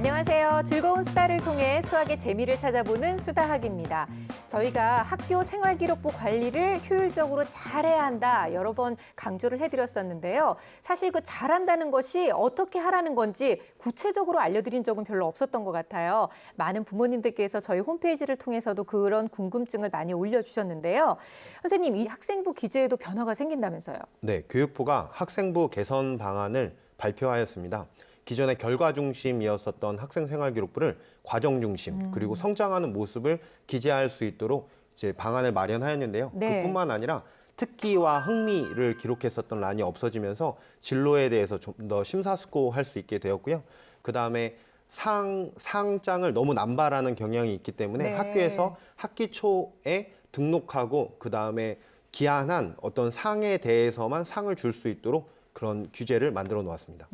안녕하세요. 즐거운 수다를 통해 수학의 재미를 찾아보는 수다학입니다. 저희가 학교 생활기록부 관리를 효율적으로 잘해야 한다 여러 번 강조를 해드렸었는데요. 사실 그 잘한다는 것이 어떻게 하라는 건지 구체적으로 알려드린 적은 별로 없었던 것 같아요. 많은 부모님들께서 저희 홈페이지를 통해서도 그런 궁금증을 많이 올려주셨는데요. 선생님, 이 학생부 기재에도 변화가 생긴다면서요? 네, 교육부가 학생부 개선 방안을 발표하였습니다. 기존의 결과 중심이었었던 학생 생활 기록부를 과정 중심 그리고 성장하는 모습을 기재할 수 있도록 이제 방안을 마련하였는데요. 네. 그뿐만 아니라 특기와 흥미를 기록했었던 란이 없어지면서 진로에 대해서 좀 더 심사숙고할 수 있게 되었고요. 그다음에 상장을 너무 남발하는 경향이 있기 때문에 네. 학교에서 학기 초에 등록하고 그다음에 기한한 어떤 상에 대해서만 상을 줄 수 있도록 그런 규제를 만들어 놓았습니다.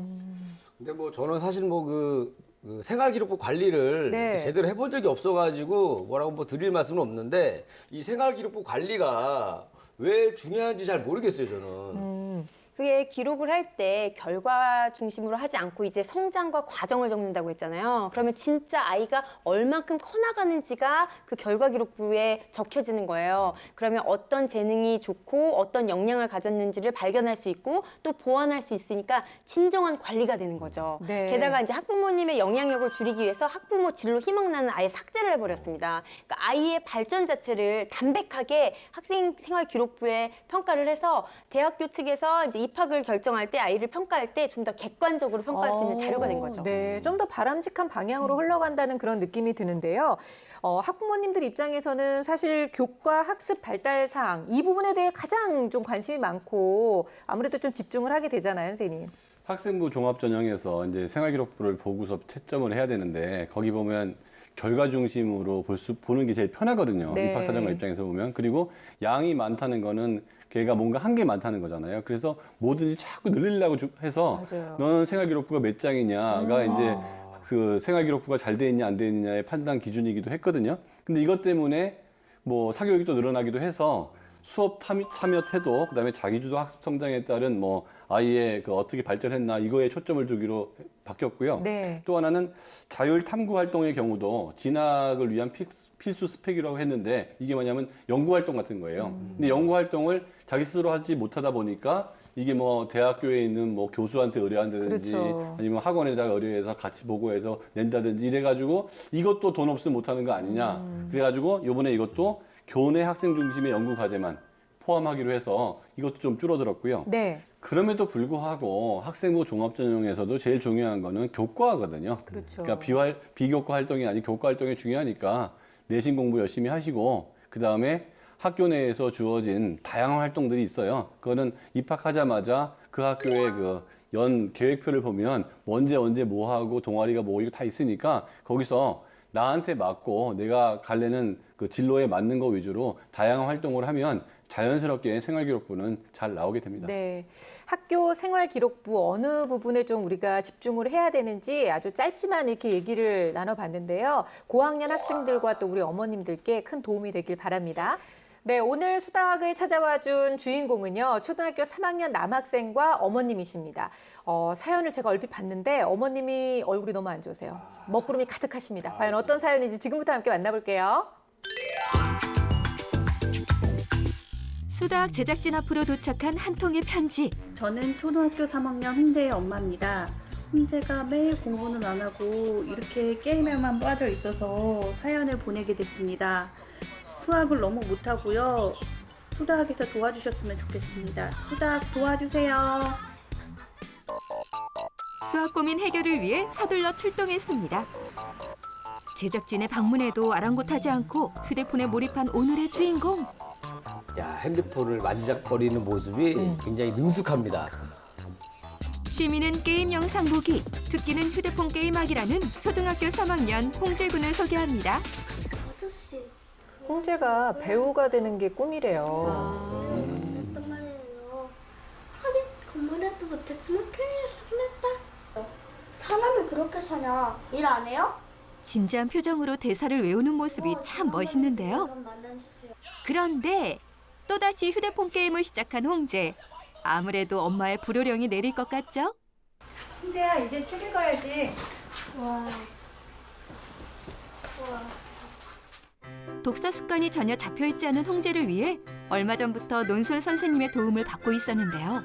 근데 뭐 저는 사실 뭐 그 생활기록부 관리를 네. 이렇게 제대로 해본 적이 없어가지고 뭐라고 뭐 드릴 말씀은 없는데 이 생활기록부 관리가 왜 중요한지 잘 모르겠어요, 저는. 그게 기록을 할 때 결과 중심으로 하지 않고 이제 성장과 과정을 적는다고 했잖아요. 그러면 진짜 아이가 얼만큼 커나가는지가 그 결과 기록부에 적혀지는 거예요. 그러면 어떤 재능이 좋고 어떤 역량을 가졌는지를 발견할 수 있고 또 보완할 수 있으니까 진정한 관리가 되는 거죠. 네. 게다가 이제 학부모님의 영향력을 줄이기 위해서 학부모 진로 희망란은 아예 삭제를 해버렸습니다. 그러니까 아이의 발전 자체를 담백하게 학생 생활 기록부에 평가를 해서 대학교 측에서 이제 입학을 결정할 때 아이를 평가할 때 좀 더 객관적으로 평가할 수 있는 자료가 된 거죠. 네, 좀 더 바람직한 방향으로 흘러간다는 그런 느낌이 드는데요. 학부모님들 입장에서는 사실 교과 학습 발달 사항 이 부분에 대해 가장 좀 관심이 많고 아무래도 좀 집중을 하게 되잖아요, 선생님. 학생부 종합전형에서 이제 생활기록부를 보고서 채점을 해야 되는데 거기 보면 결과 중심으로 보는 게 제일 편하거든요. 네. 입학사정관 입장에서 보면. 그리고 양이 많다는 거는 걔가 뭔가 한 게 많다는 거잖아요. 그래서 뭐든지 자꾸 늘리려고 해서 맞아요. 너는 생활기록부가 몇 장이냐가 이제 그 생활기록부가 잘 돼 있냐 안 돼 있느냐의 판단 기준이기도 했거든요. 근데 이것 때문에 뭐 사교육이 또 늘어나기도 해서 수업 참여 태도, 그다음에 자기주도 학습 성장에 따른 뭐 아이의 그 어떻게 발전했나 이거에 초점을 두기로 바뀌었고요. 네. 또 하나는 자율 탐구 활동의 경우도 진학을 위한 필수 스펙이라고 했는데 이게 뭐냐면 연구 활동 같은 거예요. 근데 연구 활동을 자기 스스로 하지 못하다 보니까 이게 뭐 대학교에 있는 뭐 교수한테 의뢰한다든지 그렇죠. 아니면 학원에다가 의뢰해서 같이 보고해서 낸다든지 이래가지고 이것도 돈 없으면 못하는 거 아니냐. 그래가지고 요번에 이것도 교내 학생 중심의 연구 과제만 포함하기로 해서 이것도 좀 줄어들었고요. 네. 그럼에도 불구하고 학생부 종합전형에서도 제일 중요한 거는 교과거든요. 그렇죠. 그러니까 비교과 활동이 아닌 교과 활동이 중요하니까 내신 공부 열심히 하시고 그다음에 학교 내에서 주어진 다양한 활동들이 있어요. 그거는 입학하자마자 그 학교의 그 연 계획표를 보면 언제 뭐 하고 동아리가 뭐 이거 다 있으니까 거기서 나한테 맞고 내가 갈래는 그 진로에 맞는 거 위주로 다양한 활동을 하면 자연스럽게 생활기록부는 잘 나오게 됩니다. 네. 학교 생활기록부 어느 부분에 좀 우리가 집중을 해야 되는지 아주 짧지만 이렇게 얘기를 나눠봤는데요. 고학년 학생들과 또 우리 어머님들께 큰 도움이 되길 바랍니다. 네, 오늘 수다학을 찾아와 준 주인공은요. 초등학교 3학년 남학생과 어머님이십니다. 사연을 제가 얼핏 봤는데 어머님이 얼굴이 너무 안 좋으세요. 먹구름이 가득하십니다. 과연 어떤 사연인지 지금부터 함께 만나볼게요. 수다학 제작진 앞으로 도착한 한 통의 편지. 저는 초등학교 3학년 훈제의 엄마입니다. 훈제가 매일 공부는 안 하고 이렇게 게임에만 빠져 있어서 사연을 보내게 됐습니다. 수학을 너무 못하고요. 수다학에서 도와주셨으면 좋겠습니다. 수다학 도와주세요. 수학 고민 해결을 위해 서둘러 출동했습니다. 제작진의 방문에도 아랑곳하지 않고 휴대폰에 몰입한 오늘의 주인공. 야, 핸드폰을 만지작거리는 모습이 굉장히 능숙합니다. 취미는 게임 영상 보기, 특기는 휴대폰 게임하기라는 초등학교 3학년 홍재군을 소개합니다. 아저씨. 홍재가 배우가 되는 게 꿈이래요. 그랬단 말이에요. 하긴 건물에도 못했지만 큰일에서 혼냈다. 사람이 그렇게 사냐? 일 안 해요? 진지한 표정으로 대사를 외우는 모습이 참 멋있는데요. 그런데 또다시 휴대폰 게임을 시작한 홍재. 아무래도 엄마의 불호령이 내릴 것 같죠? 홍재야, 이제 책 읽어야지. 와, 독서 습관이 전혀 잡혀있지 않은 홍제를 위해 얼마 전부터 논술 선생님의 도움을 받고 있었는데요.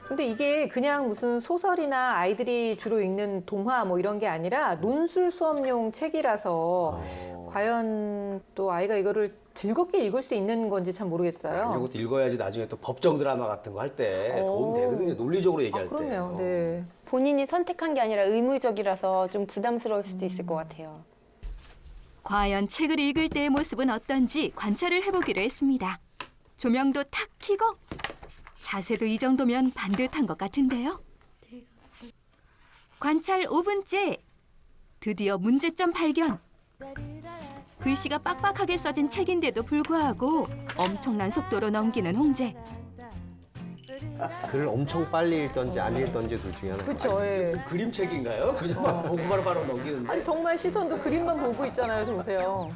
근데 이게 그냥 무슨 소설이나 아이들이 주로 읽는 동화 뭐 이런 게 아니라 논술 수업용 책이라서 과연 또 아이가 이거를 즐겁게 읽을 수 있는 건지 참 모르겠어요. 이런 것도 읽어야지 나중에 또 법정 드라마 같은 거 할 때 도움 되거든요. 논리적으로 얘기할 때. 그러네요. 네. 본인이 선택한 게 아니라 의무적이라서 좀 부담스러울 수도 있을 것 같아요. 과연 책을 읽을 때의 모습은 어떤지 관찰을 해보기로 했습니다. 조명도 탁 켜고 자세도 이 정도면 반듯한 것 같은데요. 관찰 5분째. 드디어 문제점 발견. 글씨가 빡빡하게 써진 책인데도 불구하고 엄청난 속도로 넘기는 홍제. 글을 엄청 빨리 읽던지 안 읽던지 둘 중에 하나. 그렇죠. 예. 그림책인가요? 그냥 막 보고 바로 넘기는데. 아니 정말 시선도 그림만 보고 있잖아요. 저 보세요.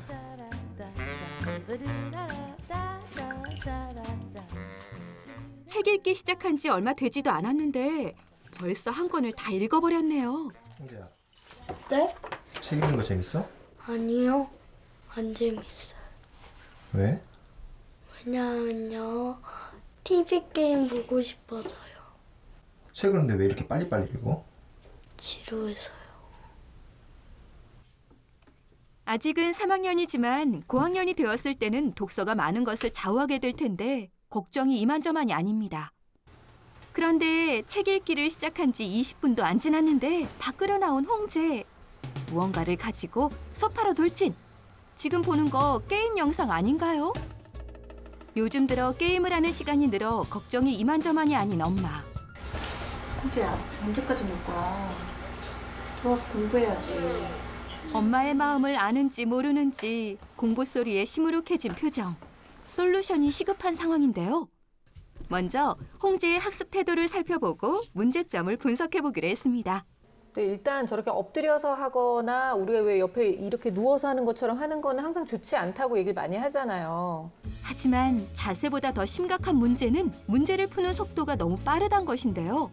책 읽기 시작한 지 얼마 되지도 않았는데 벌써 한 권을 다 읽어버렸네요. 홍재야, 네? 책 읽는 거 재밌어? 아니요. 안 재밌어요. 왜? 왜냐면요. TV 게임 보고 싶어서요. 책을 근데 왜 이렇게 빨리빨리 읽어? 지루해서요. 아직은 3학년이지만 고학년이 되었을 때는 독서가 많은 것을 좌우하게 될 텐데 걱정이 이만저만이 아닙니다. 그런데 책 읽기를 시작한 지 20분도 안 지났는데 밖으로 나온 홍제. 무언가를 가지고 소파로 돌진. 지금 보는 거 게임 영상 아닌가요? 요즘 들어 게임을 하는 시간이 늘어 걱정이 이만저만이 아닌 엄마. 홍재야, 언제까지 놀 거야? 들어와서 공부해야지. 엄마의 마음을 아는지 모르는지 공부 소리에 시무룩해진 표정. 솔루션이 시급한 상황인데요. 먼저 홍제의 학습 태도를 살펴보고 문제점을 분석해보기로 했습니다. 네, 일단 저렇게 엎드려서 하거나 우리가 왜 옆에 이렇게 누워서 하는 것처럼 하는 거는 항상 좋지 않다고 얘기를 많이 하잖아요. 하지만 자세보다 더 심각한 문제는 문제를 푸는 속도가 너무 빠르단 것인데요.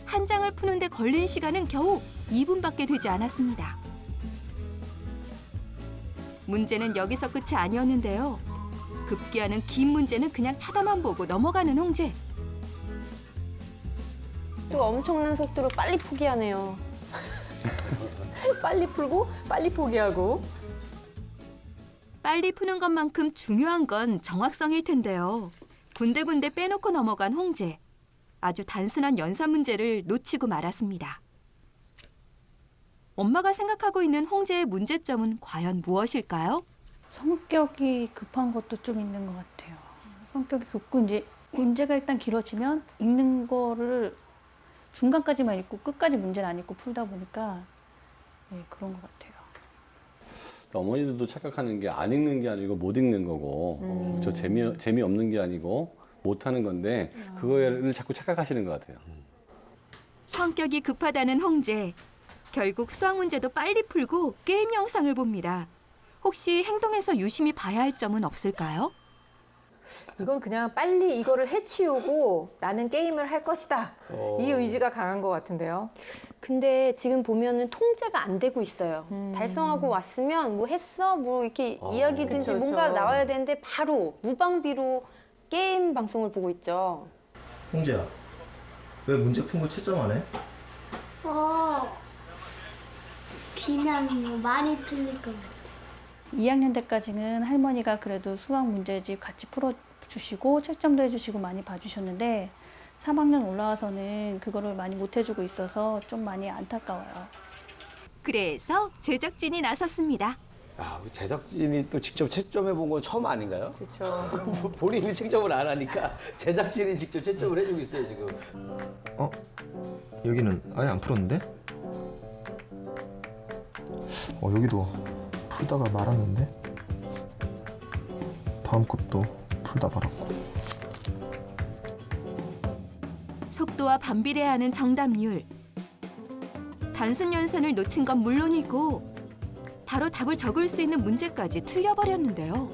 한 장을 푸는데 걸린 시간은 겨우 2분밖에 되지 않았습니다. 문제는 여기서 끝이 아니었는데요. 급기야는 긴 문제는 그냥 쳐다만 보고 넘어가는 홍제. 또 엄청난 속도로 빨리 포기하네요. 빨리 풀고 빨리 포기하고. 빨리 푸는 것만큼 중요한 건 정확성일 텐데요. 군데군데 빼놓고 넘어간 홍제. 아주 단순한 연산 문제를 놓치고 말았습니다. 엄마가 생각하고 있는 홍제의 문제점은 과연 무엇일까요? 성격이 급한 것도 좀 있는 것 같아요. 성격이 급고 이제 문제가 일단 길어지면 읽는 거를 중간까지만 읽고 끝까지 문제를 안 읽고 풀다 보니까 네, 그런 것 같아요. 어머니들도 착각하는 게 안 읽는 게 아니고 못 읽는 거고 저 재미없는 게 아니고 못하는 건데 그거를 자꾸 착각하시는 것 같아요. 성격이 급하다는 홍제. 결국 수학 문제도 빨리 풀고 게임 영상을 봅니다. 혹시 행동에서 유심히 봐야 할 점은 없을까요? 이건 그냥 빨리 이거를 해치우고 나는 게임을 할 것이다. 이 의지가 강한 것 같은데요. 근데 지금 보면은 통제가 안 되고 있어요. 달성하고 왔으면 뭐 했어? 뭐 이렇게 이야기든지 그쵸, 뭔가 그쵸. 나와야 되는데 바로 무방비로 게임 방송을 보고 있죠. 홍재야, 왜 문제 푼 거 채점 안 해? 그냥 뭐 많이 틀릴 것 같아서. 2학년 때까지는 할머니가 그래도 수학 문제집 같이 풀어주시고 채점도 해주시고 많이 봐주셨는데 3학년 올라와서는 그거를 많이 못 해주고 있어서 좀 많이 안타까워요. 그래서 제작진이 나섰습니다. 아, 우리 제작진이 또 직접 채점해 본 건 처음 아닌가요? 그렇죠. 본인이 채점을 안 하니까 제작진이 직접 채점을 해주고 있어요 지금. 여기는 아예 안 풀었는데? 여기도 풀다가 말았는데? 다음 것도 풀다 말았고. 속도와 반비례하는 정답률. 단순 연산을 놓친 건 물론이고 바로 답을 적을 수 있는 문제까지 틀려버렸는데요.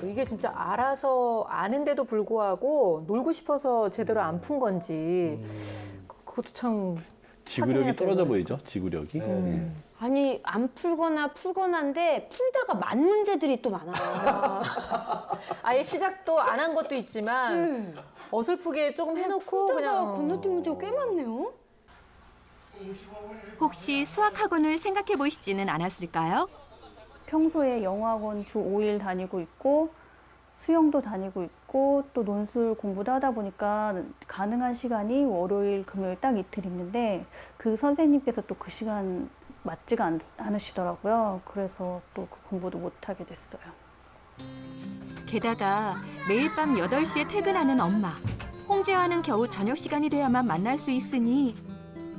이게 진짜 알아서 아는데도 불구하고 놀고 싶어서 제대로 안 푼 건지 그것도 참 지구력이 떨어져 되고요. 보이죠? 지구력이. 예. 아니 안 풀거나 풀거나인데 풀다가 만 문제들이 또 많아요. 아예 시작도 안 한 것도 있지만 어설프게 조금 해놓고 풀다가 그냥 건너뛴 문제가 꽤 많네요. 혹시 수학학원을 생각해 보시지는 않았을까요? 평소에 영어학원 주 5일 다니고 있고 수영도 다니고 있고 또 논술 공부도 하다 보니까 가능한 시간이 월요일, 금요일 딱 이틀 있는데 그 선생님께서 또 그 시간 맞지가 않으시더라고요. 그래서 또 그 공부도 못 하게 됐어요. 게다가 매일 밤 8시에 퇴근하는 엄마. 홍재와는 겨우 저녁 시간이 돼야만 만날 수 있으니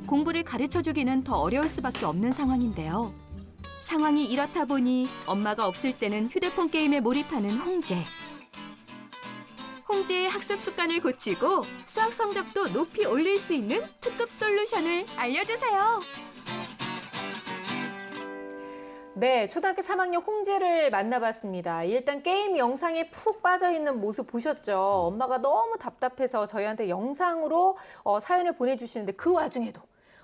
공부를 가르쳐주기는 더 어려울 수밖에 없는 상황인데요. 상황이 이렇다 보니 엄마가 없을 때는 휴대폰 게임에 몰입하는 홍재. 홍재의 학습 습관을 고치고 수학 성적도 높이 올릴 수 있는 특급 솔루션을 알려주세요. 네, 초등학교 3학년 홍재를 만나봤습니다. 일단 게임 영상에 푹 빠져있는 모습 보셨죠? 엄마가 너무 답답해서 저희한테 영상으로 사연을 보내주시는데 그 와중에도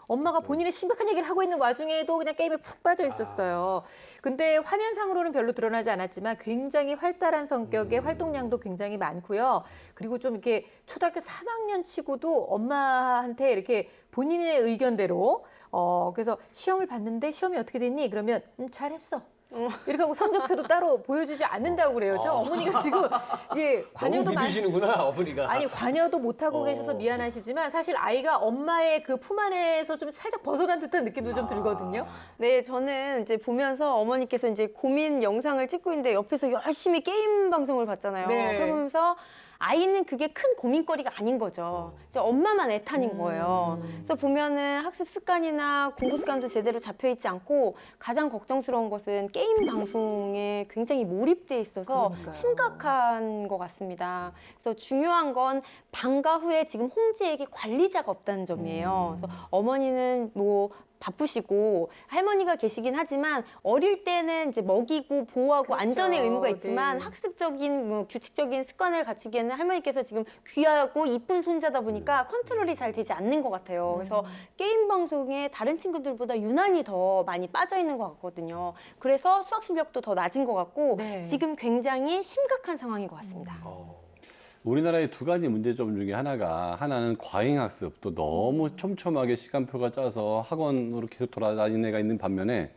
엄마가 본인의 심각한 얘기를 하고 있는 와중에도 그냥 게임에 푹 빠져 있었어요. 근데 화면상으로는 별로 드러나지 않았지만 굉장히 활달한 성격의 활동량도 굉장히 많고요. 그리고 좀 이렇게 초등학교 3학년 치고도 엄마한테 이렇게 본인의 의견대로 그래서 시험을 봤는데 시험이 어떻게 됐니? 그러면 잘했어. 이렇게 하고 성적표도 따로 보여주지 않는다고 그래요. 저 어머니가 지금 이게 관여도 너무 믿으시는구나 어머니가. 아니 관여도 못하고 계셔서 미안하시지만 사실 아이가 엄마의 그 품 안에서 좀 살짝 벗어난 듯한 느낌도 좀 들거든요. 네, 저는 이제 보면서 어머니께서 이제 고민 영상을 찍고 있는데 옆에서 열심히 게임 방송을 봤잖아요. 네. 그러면서 아이는 그게 큰 고민거리가 아닌 거죠. 이제 엄마만 애탄인 거예요. 그래서 보면은 학습 습관이나 공부 습관도 제대로 잡혀 있지 않고 가장 걱정스러운 것은 게임 방송에 굉장히 몰입돼 있어서 그러니까요. 심각한 것 같습니다. 그래서 중요한 건 방과 후에 지금 홍지에게 관리자가 없다는 점이에요. 그래서 어머니는 뭐 바쁘시고 할머니가 계시긴 하지만 어릴 때는 이제 먹이고 보호하고 그렇죠. 안전의 의무가 있지만 네. 학습적인 뭐 규칙적인 습관을 갖추기에는 할머니께서 지금 귀하고 이쁜 손자다 보니까 컨트롤이 잘 되지 않는 것 같아요. 그래서 게임 방송에 다른 친구들보다 유난히 더 많이 빠져 있는 것 같거든요. 그래서 수학 실력도 더 낮은 것 같고 네. 지금 굉장히 심각한 상황인 것 같습니다. 우리나라의 두 가지 문제점 중에 하나는 과잉학습, 또 너무 촘촘하게 시간표가 짜서 학원으로 계속 돌아다니는 애가 있는 반면에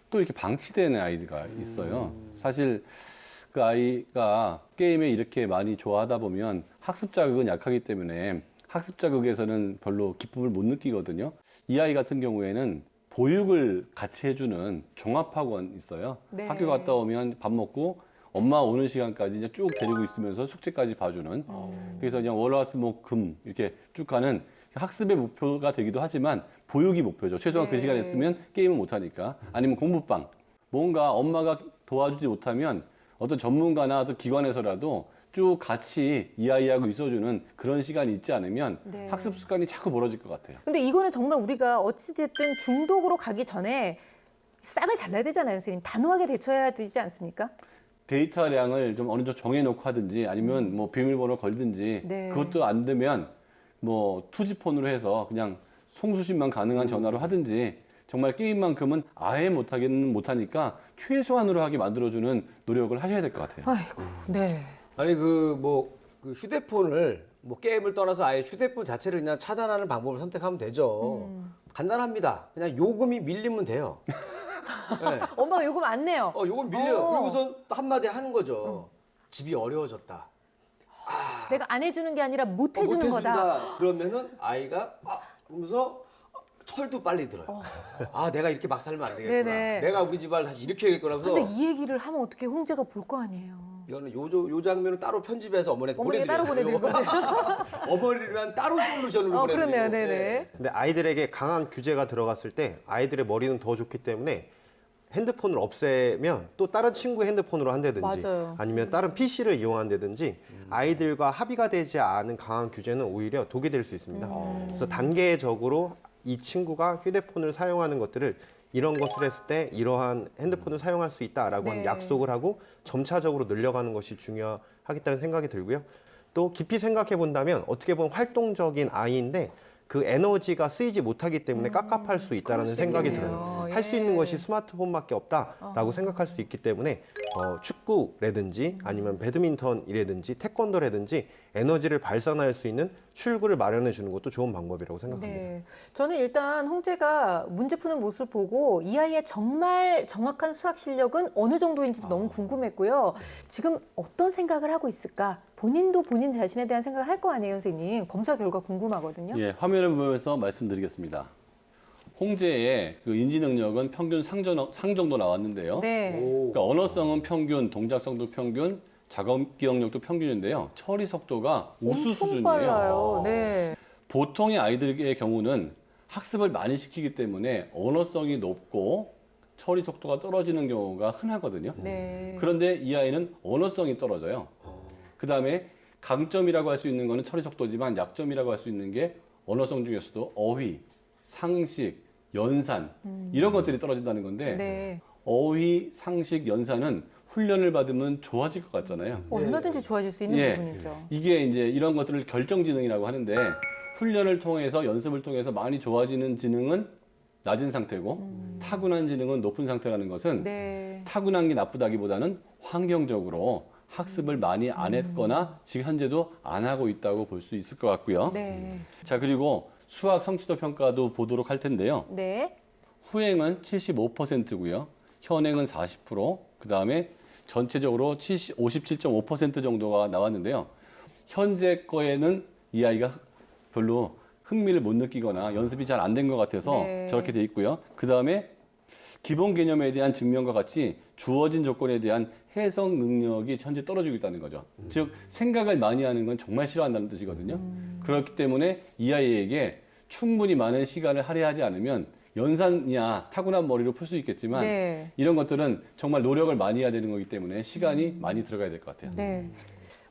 또 이렇게 방치되는 아이가 있어요. 사실 그 아이가 게임에 이렇게 많이 좋아하다 보면 학습 자극은 약하기 때문에 학습 자극에서는 별로 기쁨을 못 느끼거든요. 이 아이 같은 경우에는 보육을 같이 해주는 종합학원 있어요. 네. 학교 갔다 오면 밥 먹고 엄마 오는 시간까지 이제 쭉 데리고 있으면서 숙제까지 봐주는. 그래서 그냥 월화수목금 이렇게 쭉 가는 학습의 목표가 되기도 하지만 보육이 목표죠. 최소한 그 네. 시간에 있으면 게임을 못 하니까. 아니면 공부방. 뭔가 엄마가 도와주지 못하면 어떤 전문가나 어떤 기관에서라도 쭉 같이 이 아이하고 있어주는 그런 시간이 있지 않으면 네. 학습 습관이 자꾸 멀어질 것 같아요. 근데 이거는 정말 우리가 어찌됐든 중독으로 가기 전에 싹을 잘라야 되잖아요, 선생님. 단호하게 대처해야 되지 않습니까? 데이터량을 좀 어느 정도 정해놓고 하든지 아니면 뭐 비밀번호 걸든지 네. 그것도 안 되면 뭐 투지폰으로 해서 그냥 송수신만 가능한 전화로 하든지 정말 게임만큼은 아예 못하니까 최소한으로 하게 만들어주는 노력을 하셔야 될 것 같아요. 아이고, 네. 아니 그 휴대폰을 뭐 게임을 떠나서 아예 휴대폰 자체를 그냥 차단하는 방법을 선택하면 되죠. 간단합니다. 그냥 요금이 밀리면 돼요. 네. 엄마가 요금 안 내요. 요금 밀려요. 어. 그리고선 또 한마디 하는 거죠. 집이 어려워졌다. 내가 안 해주는 게 아니라 못 해주는 못 거다. 해준다. 그러면은 아이가 그러면서 철도 빨리 들어요. 내가 이렇게 막 살면 안 되겠구나. 네네. 내가 우리 집안을 다시 일으켜야겠구나. 하면서 근데 이 얘기를 하면 어떻게 홍재가 볼 거 아니에요. 이거는 요 장면을 따로 편집해서 어머니한테 어머니가 따로 보내드릴 건데. 어머니를 위한 따로 솔루션으로 보내드리고. 그러네요, 네네. 근데 아이들에게 강한 규제가 들어갔을 때 아이들의 머리는 더 좋기 때문에 핸드폰을 없애면 또 다른 친구 핸드폰으로 한다든지 맞아요. 아니면 다른 PC를 이용한다든지 아이들과 합의가 되지 않은 강한 규제는 오히려 독이 될 수 있습니다. 그래서 단계적으로 이 친구가 휴대폰을 사용하는 것들을 이런 것을 했을 때 이러한 핸드폰을 사용할 수 있다라고 하는 네. 약속을 하고 점차적으로 늘려가는 것이 중요하겠다는 생각이 들고요. 또 깊이 생각해 본다면 어떻게 보면 활동적인 아이인데 그 에너지가 쓰이지 못하기 때문에 깝깝할 수 있다는 생각이 있겠네요. 들어요. 할 수 있는 예. 것이 스마트폰밖에 없다라고 생각할 수 있기 때문에 축구라든지 아니면 배드민턴이라든지 태권도라든지 에너지를 발산할 수 있는 출구를 마련해 주는 것도 좋은 방법이라고 생각합니다. 네. 저는 일단 홍재가 문제 푸는 모습을 보고 이 아이의 정말 정확한 수학 실력은 어느 정도인지도 너무 궁금했고요. 지금 어떤 생각을 하고 있을까? 본인도 본인 자신에 대한 생각을 할 거 아니에요, 선생님. 검사 결과 궁금하거든요. 예, 화면을 보면서 말씀드리겠습니다. 홍재의 그 인지 능력은 평균 상 정도 나왔는데요. 네. 그러니까 언어성은 평균, 동작성도 평균, 작업 기억력도 평균인데요. 처리 속도가 우수 엄청 수준이에요. 빨라요. 네. 보통의 아이들의 경우는 학습을 많이 시키기 때문에 언어성이 높고 처리 속도가 떨어지는 경우가 흔하거든요. 네. 그런데 이 아이는 언어성이 떨어져요. 그 다음에 강점이라고 할 수 있는 거는 처리 속도지만 약점이라고 할 수 있는 게 언어성 중에서도 어휘, 상식, 연산 이런 것들이 떨어진다는 건데 네. 어휘, 상식, 연산은 훈련을 받으면 좋아질 것 같잖아요. 얼마든지 좋아질 수 있는 예. 부분이죠. 이게 이제 이런 것들을 결정지능이라고 하는데 훈련을 통해서 연습을 통해서 많이 좋아지는 지능은 낮은 상태고 타고난 지능은 높은 상태라는 것은 네. 타고난 게 나쁘다기보다는 환경적으로 학습을 많이 안 했거나 지금 현재도 안 하고 있다고 볼 수 있을 것 같고요. 네. 자, 그리고 수학 성취도 평가도 보도록 할 텐데요. 네. 후행은 75%고요. 현행은 40%, 그 다음에 전체적으로 57.5% 정도가 나왔는데요. 현재 거에는 이 아이가 별로 흥미를 못 느끼거나 연습이 잘 안 된 것 같아서 네. 저렇게 돼 있고요. 그 다음에 기본 개념에 대한 증명과 같이 주어진 조건에 대한 해석 능력이 현재 떨어지고 있다는 거죠. 즉 생각을 많이 하는 건 정말 싫어한다는 뜻이거든요. 그렇기 때문에 이 아이에게 충분히 많은 시간을 할애하지 않으면 연산이야 타고난 머리로 풀 수 있겠지만 네. 이런 것들은 정말 노력을 많이 해야 되는 거기 때문에 시간이 많이 들어가야 될 것 같아요. 네.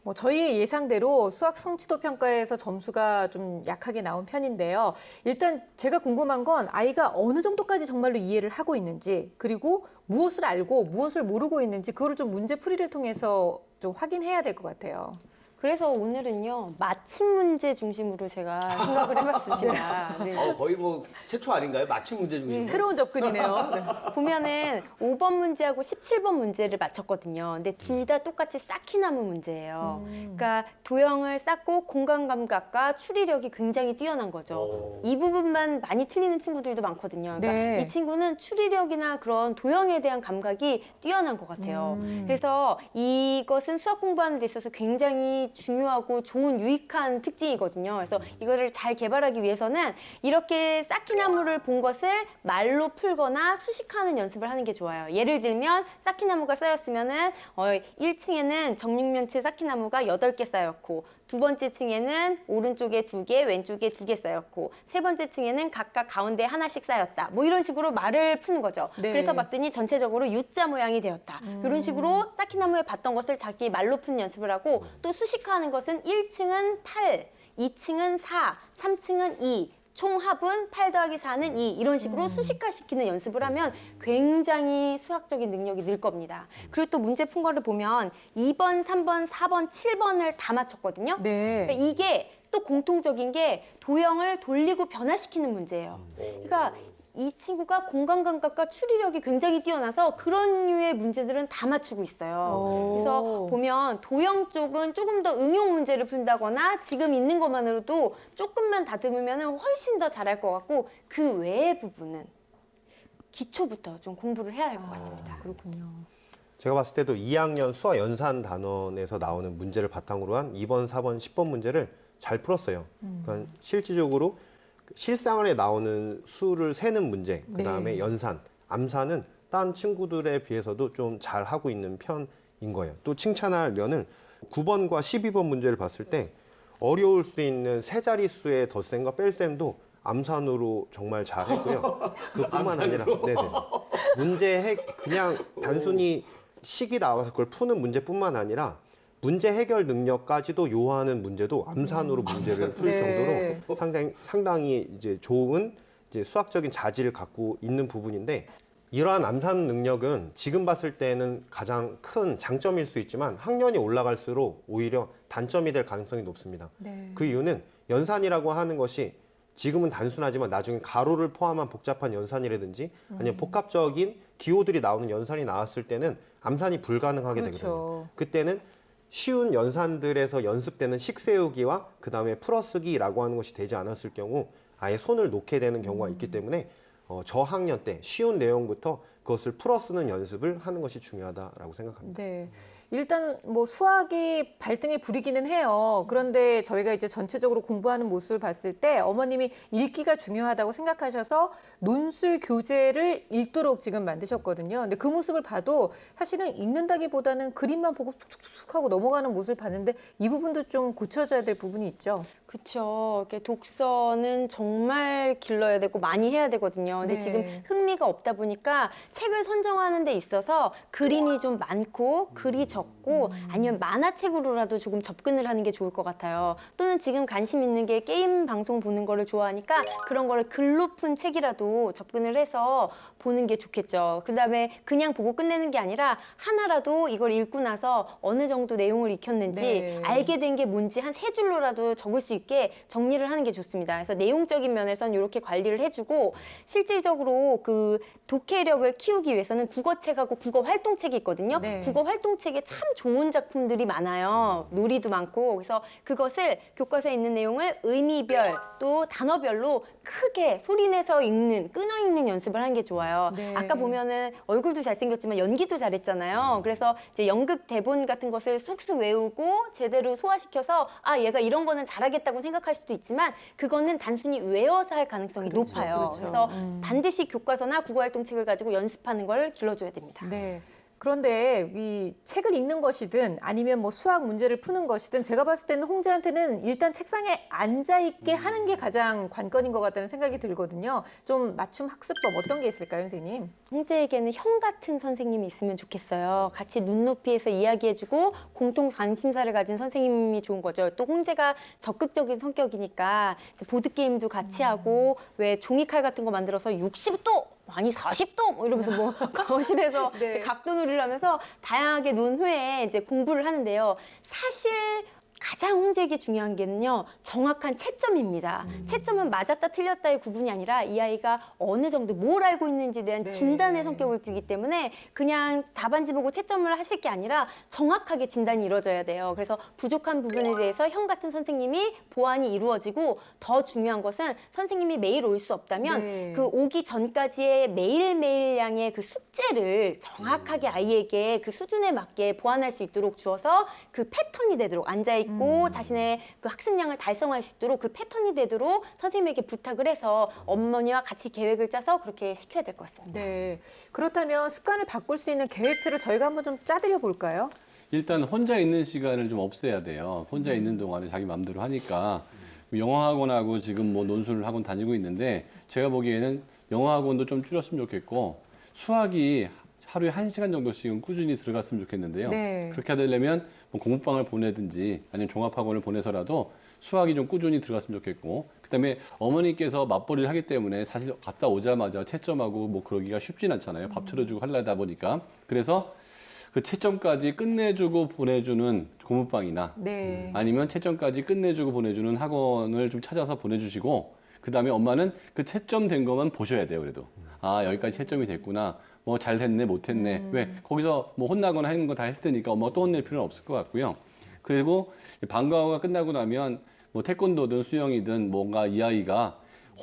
뭐 저희의 예상대로 수학 성취도 평가에서 점수가 좀 약하게 나온 편인데요. 일단 제가 궁금한 건 아이가 어느 정도까지 정말로 이해를 하고 있는지, 그리고 무엇을 알고 무엇을 모르고 있는지 그거를 좀 문제 풀이를 통해서 좀 확인해야 될 것 같아요. 그래서 오늘은요 맞춤 문제 중심으로 제가 생각을 해봤습니다. 네. 거의 뭐 최초 아닌가요? 맞춤 문제 중심. 새로운 접근이네요. 네. 보면은 5번 문제하고 17번 문제를 맞췄거든요. 근데 둘 다 똑같이 쌓기나무 문제예요. 그러니까 도형을 쌓고 공간 감각과 추리력이 굉장히 뛰어난 거죠. 이 부분만 많이 틀리는 친구들도 많거든요. 그러니까 네. 이 친구는 추리력이나 그런 도형에 대한 감각이 뛰어난 것 같아요. 그래서 이것은 수학 공부하는 데 있어서 굉장히 중요하고 좋은 유익한 특징이거든요. 그래서 이거를 잘 개발하기 위해서는 이렇게 쌓기나무를 본 것을 말로 풀거나 수식하는 연습을 하는 게 좋아요. 예를 들면 쌓기나무가 쌓였으면은 1층에는 정육면체 쌓기나무가 8개 쌓였고 두 번째 층에는 오른쪽에 2개, 왼쪽에 2개 쌓였고 세 번째 층에는 각각 가운데 하나씩 쌓였다. 뭐 이런 식으로 말을 푸는 거죠. 네. 그래서 봤더니 전체적으로 U자 모양이 되었다. 이런 식으로 쌓기나무에 봤던 것을 자기 말로 푸는 연습을 하고 또 수식하는 것은 1층은 8, 2층은 4, 3층은 2, 총합은 8 더하기 4는 2 이런 식으로 수식화시키는 연습을 하면 굉장히 수학적인 능력이 늘 겁니다. 그리고 또 문제 푼 거를 보면 2번, 3번, 4번, 7번을 다 맞췄거든요. 네. 그러니까 이게 또 공통적인 게 도형을 돌리고 변화시키는 문제예요. 그러니까 이 친구가 공간 감각과 추리력이 굉장히 뛰어나서 그런 류의 문제들은 다 맞추고 있어요. 그래서 보면 도형 쪽은 조금 더 응용 문제를 푼다거나 지금 있는 것만으로도 조금만 다듬으면 훨씬 더 잘할 것 같고 그 외의 부분은 기초부터 좀 공부를 해야 할 것 같습니다. 그렇군요. 제가 봤을 때도 2학년 수학 연산 단원에서 나오는 문제를 바탕으로 한 2번, 4번, 10번 문제를 잘 풀었어요. 그러니까 실질적으로 실생활에 나오는 수를 세는 문제, 그다음에 네. 연산, 암산은 딴 친구들에 비해서도 좀 잘하고 있는 편인 거예요. 또 칭찬할 면은 9번과 12번 문제를 봤을 때 어려울 수 있는 세 자릿수의 덧셈과 뺄셈도 암산으로 정말 잘했고요. 그뿐만 아니라 네네. 그냥 단순히 식이 나와서 그걸 푸는 문제뿐만 아니라 문제 해결 능력까지도 요하는 문제도 암산으로 문제를 풀 네. 정도로 상당히 이제 좋은 이제 수학적인 자질을 갖고 있는 부분인데 이러한 암산 능력은 지금 봤을 때는 가장 큰 장점일 수 있지만 학년이 올라갈수록 오히려 단점이 될 가능성이 높습니다. 네. 그 이유는 연산이라고 하는 것이 지금은 단순하지만 나중에 가로를 포함한 복잡한 연산이라든지 아니면 복합적인 기호들이 나오는 연산이 나왔을 때는 암산이 불가능하게 그렇죠. 되거든요. 그때는 쉬운 연산들에서 연습되는 식세우기와 그다음에 풀어쓰기라고 하는 것이 되지 않았을 경우 아예 손을 놓게 되는 경우가 있기 때문에 저학년 때 쉬운 내용부터 그것을 풀어쓰는 연습을 하는 것이 중요하다라고 생각합니다. 네. 일단 뭐 수학이 발등에 부리기는 해요. 그런데 저희가 이제 전체적으로 공부하는 모습을 봤을 때 어머님이 읽기가 중요하다고 생각하셔서 논술 교재를 읽도록 지금 만드셨거든요. 근데 그 모습을 봐도 사실은 읽는다기보다는 그림만 보고 툭툭툭 하고 넘어가는 모습을 봤는데 이 부분도 좀 고쳐져야 될 부분이 있죠. 그렇죠. 독서는 정말 길러야 되고 많이 해야 되거든요. 근데 네. 지금 흥미가 없다 보니까 책을 선정하는 데 있어서 그림이 좀 많고 글이 적고 아니면 만화책으로라도 조금 접근을 하는 게 좋을 것 같아요. 또는 지금 관심 있는 게 게임 방송 보는 거를 좋아하니까 그런 거를 글로 푼 책이라도 접근을 해서 보는 게 좋겠죠. 그다음에 그냥 보고 끝내는 게 아니라 하나라도 이걸 읽고 나서 어느 정도 내용을 익혔는지 네. 알게 된 게 뭔지 한 3줄로라도 적을 수 있게 정리를 하는 게 좋습니다. 그래서 내용적인 면에서는 이렇게 관리를 해주고 실질적으로 그 독해력을 키우기 위해서는 국어책하고 국어 활동책이 있거든요. 네. 국어 활동책에 참 좋은 작품들이 많아요. 놀이도 많고 그래서 그것을 교과서에 있는 내용을 의미별 또 단어별로 크게 소리내서 읽는 끊어 읽는 연습을 하는 게 좋아요. 네. 아까 보면은 얼굴도 잘생겼지만 연기도 잘했잖아요. 그래서 이제 연극 대본 같은 것을 쑥쑥 외우고 제대로 소화시켜서 아 얘가 이런 거는 잘하겠다고 생각할 수도 있지만 그거는 단순히 외워서 할 가능성이 높아요. 그렇죠. 그래서 반드시 교과서나 국어활동책을 가지고 연습하는 걸 길러줘야 됩니다. 네. 그런데 이 책을 읽는 것이든 아니면 뭐 수학 문제를 푸는 것이든 제가 봤을 때는 홍재한테는 일단 책상에 앉아 있게 하는 게 가장 관건인 것 같다는 생각이 들거든요. 좀 맞춤 학습법 어떤 게 있을까요, 선생님? 홍재에게는 형 같은 선생님이 있으면 좋겠어요. 같이 눈높이에서 이야기해주고 공통 관심사를 가진 선생님이 좋은 거죠. 또 홍재가 적극적인 성격이니까 이제 보드게임도 같이 하고 왜 종이칼 같은 거 만들어서 60도 아니 40도 뭐 이러면서 뭐 거실에서 네. 이제 각도놀이를 하면서 다양하게 논 후에 이제 공부를 하는데요. 사실 가장 홍재에게 중요한 게는요, 정확한 채점입니다. 채점은 맞았다 틀렸다의 구분이 아니라 이 아이가 어느 정도 뭘 알고 있는지에 대한 네. 진단의 성격을 띠기 때문에 그냥 답안지 보고 채점을 하실 게 아니라 정확하게 진단이 이루어져야 돼요. 그래서 부족한 부분에 대해서 형 같은 선생님이 보완이 이루어지고 더 중요한 것은 선생님이 매일 올 수 없다면 네. 그 오기 전까지의 매일매일량의 그 숙제를 정확하게 아이에게 그 수준에 맞게 보완할 수 있도록 주어서 그 패턴이 되도록 앉아있고 자신의 그 학습량을 달성할 수 있도록 그 패턴이 되도록 선생님에게 부탁을 해서 어머니와 같이 계획을 짜서 그렇게 시켜야 될 것 같습니다. 네. 그렇다면 습관을 바꿀 수 있는 계획표를 저희가 한번 좀 짜드려 볼까요? 일단 혼자 있는 시간을 좀 없애야 돼요. 혼자 있는 동안에 자기 마음대로 하니까 영어학원하고 지금 뭐 논술 학원 다니고 있는데 제가 보기에는 영어학원도 좀 줄였으면 좋겠고 수학이 하루에 1시간 정도씩은 꾸준히 들어갔으면 좋겠는데요. 네. 그렇게 하려면 뭐 공부방을 보내든지 아니면 종합학원을 보내서라도 수학이 좀 꾸준히 들어갔으면 좋겠고 그다음에 어머니께서 맞벌이를 하기 때문에 사실 갔다 오자마자 채점하고 뭐 그러기가 쉽진 않잖아요. 밥 차려주고 하려다 보니까. 그래서 그 채점까지 끝내주고 보내주는 고문방이나 네. 아니면 채점까지 끝내주고 보내주는 학원을 좀 찾아서 보내주시고 그다음에 엄마는 그 채점된 것만 보셔야 돼요. 그래도 아 여기까지 채점이 됐구나. 뭐 잘 됐네 못했네. 왜 거기서 뭐 혼나거나 하는 거 다 했을 테니까 엄마가 또 혼낼 필요는 없을 것 같고요. 그리고 방과후가 끝나고 나면 뭐 태권도든 수영이든 뭔가 이 아이가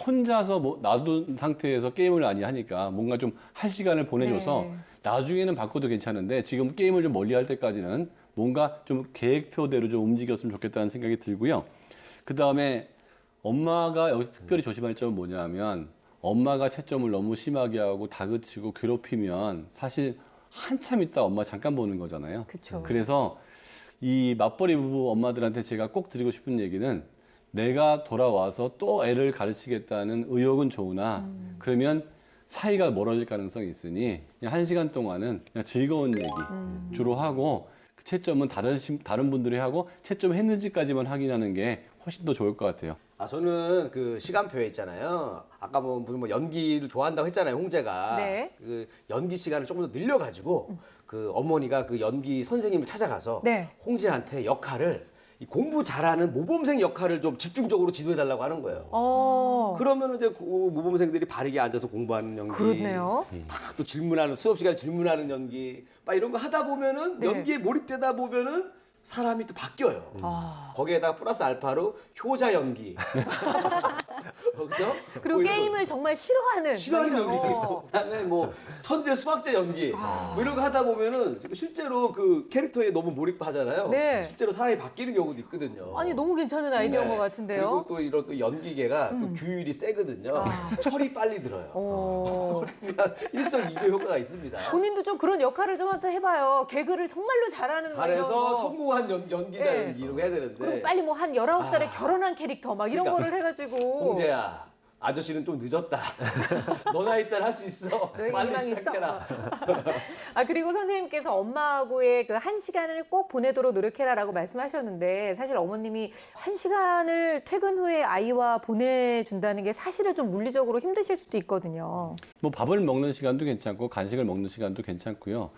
혼자서 뭐 놔둔 상태에서 게임을 많이 하니까 뭔가 좀 할 시간을 보내줘서 네. 나중에는 바꿔도 괜찮은데 지금 게임을 좀 멀리 할 때까지는 뭔가 좀 계획표대로 좀 움직였으면 좋겠다는 생각이 들고요. 그 다음에 엄마가 여기서 특별히 조심할 점은 뭐냐면 엄마가 채점을 너무 심하게 하고 다그치고 괴롭히면 사실 한참 있다 엄마 잠깐 보는 거잖아요. 그렇죠. 그래서 이 맞벌이 부부 엄마들한테 제가 꼭 드리고 싶은 얘기는 내가 돌아와서 또 애를 가르치겠다는 의욕은 좋으나 그러면 사이가 멀어질 가능성이 있으니 그냥 1시간 동안은 그냥 즐거운 얘기 주로 하고 채점은 다른 분들이 하고 채점했는지까지만 확인하는 게 훨씬 더 좋을 것 같아요. 아 저는 그 시간표에 있잖아요. 아까 뭐 연기를 좋아한다고 했잖아요, 홍재가. 네. 그 연기 시간을 조금 더 늘려가지고 그 어머니가 그 연기 선생님을 찾아가서 네. 홍재한테 역할을 이 공부 잘하는 모범생 역할을 좀 집중적으로 지도해달라고 하는 거예요. 그러면 이제 그 모범생들이 바르게 앉아서 공부하는 연기, 그렇네요. 다 또 질문하는 수업 시간에 질문하는 연기, 막 이런 거 하다 보면은 네. 연기에 몰입되다 보면은 사람이 또 바뀌어요. 아. 거기에다가 플러스 알파로 효자 연기. 그죠? 그리고 뭐 이런 게임을 정말 싫어하는 싫어하는 뭐 이런 연기. 거. 그다음에 뭐 천재 수학자 연기. 아. 뭐 이런 거 하다 보면은 실제로 그 캐릭터에 너무 몰입하잖아요. 네. 실제로 사람이 바뀌는 경우도 있거든요. 아니 너무 괜찮은 아이디어인 네. 것 같은데요. 그리고 또 이런 또 연기계가 또 규율이 세거든요. 아. 철이 빨리 들어요. 어. 그러니까 일석이조 효과가 있습니다. 본인도 좀 그런 역할을 좀 한번 해봐요. 개그를 정말로 잘하는 막 이런 잘해서 거. 성공한 연기자 네. 연기 이런 거 해야 되는데. 그리고 빨리 뭐 한 19살에 아. 결혼한 캐릭터 막 이런 그러니까. 거를 해가지고. 홍재야, 아저씨는 좀 늦었다. 너 나이 때 할 수 있어. 너에게 빨리 희망이 있어. 시작해라. 아 그리고 선생님께서 엄마하고의 그 1시간을 꼭 보내도록 노력해라라고 말씀하셨는데 사실 어머님이 1시간을 퇴근 후에 아이와 보내준다는 게 사실은 좀 물리적으로 힘드실 수도 있거든요. 뭐 밥을 먹는 시간도 괜찮고 간식을 먹는 시간도 괜찮고요.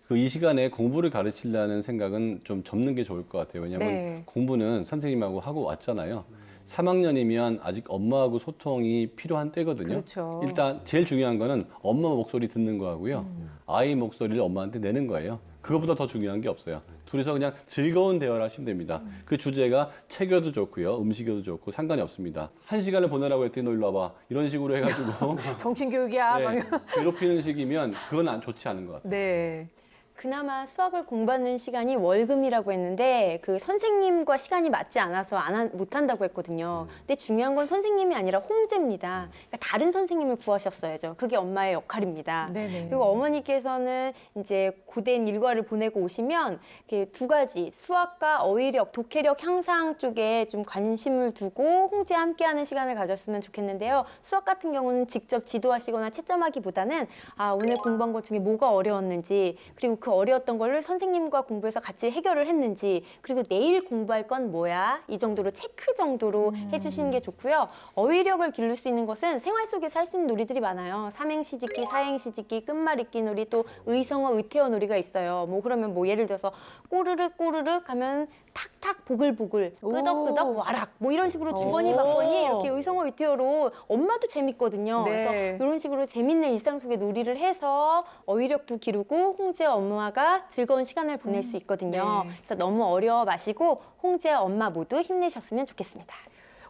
그 이 시간에 공부를 가르치려는 생각은 좀 접는 게 좋을 것 같아요. 왜냐하면 네. 공부는 선생님하고 하고 왔잖아요. 3학년이면 아직 엄마하고 소통이 필요한 때거든요. 그렇죠. 일단 제일 중요한 거는 엄마 목소리 듣는 거하고요. 아이 목소리를 엄마한테 내는 거예요. 그거보다 더 중요한 게 없어요. 둘이서 그냥 즐거운 대화를 하시면 됩니다. 그 주제가 책여도 좋고요. 음식여도 좋고 상관이 없습니다. 1시간을 보내라고 했더니 너 일로 와봐. 이런 식으로 해가지고 정신교육이야. 막 네, 이런. 괴롭히는 식이면 그건 좋지 않은 것 같아요. 네. 그나마 수학을 공부하는 시간이 월금이라고 했는데 그 선생님과 시간이 맞지 않아서 못한다고 했거든요. 근데 중요한 건 선생님이 아니라 홍제입니다. 그러니까 다른 선생님을 구하셨어야죠. 그게 엄마의 역할입니다. 네네. 그리고 어머니께서는 이제 고된 일과를 보내고 오시면 이렇게 두 가지 수학과 어휘력, 독해력 향상 쪽에 좀 관심을 두고 홍제와 함께하는 시간을 가졌으면 좋겠는데요. 수학 같은 경우는 직접 지도하시거나 채점하기보다는 아 오늘 공부한 것 중에 뭐가 어려웠는지 그리고 그 어려웠던 거를 선생님과 공부해서 같이 해결을 했는지 그리고 내일 공부할 건 뭐야 이 정도로 체크 정도로 해주시는 게 좋고요. 어휘력을 기를 수 있는 것은 생활 속에서 할 수 있는 놀이들이 많아요. 삼행시 짓기, 사행시 짓기, 끝말잇기 놀이 또 의성어, 의태어 놀이가 있어요. 뭐 그러면 뭐 예를 들어서 꼬르륵 꼬르륵 하면 탁탁 보글보글 끄덕끄덕 와락 뭐 이런 식으로 주거니 받거니 이렇게 의성어 의태어로 엄마도 재밌거든요. 네. 그래서 이런 식으로 재밌는 일상 속의 놀이를 해서 어휘력도 기르고 홍제 엄마가 즐거운 시간을 보낼 수 있거든요. 네. 그래서 너무 어려워 마시고 홍제 엄마 모두 힘내셨으면 좋겠습니다.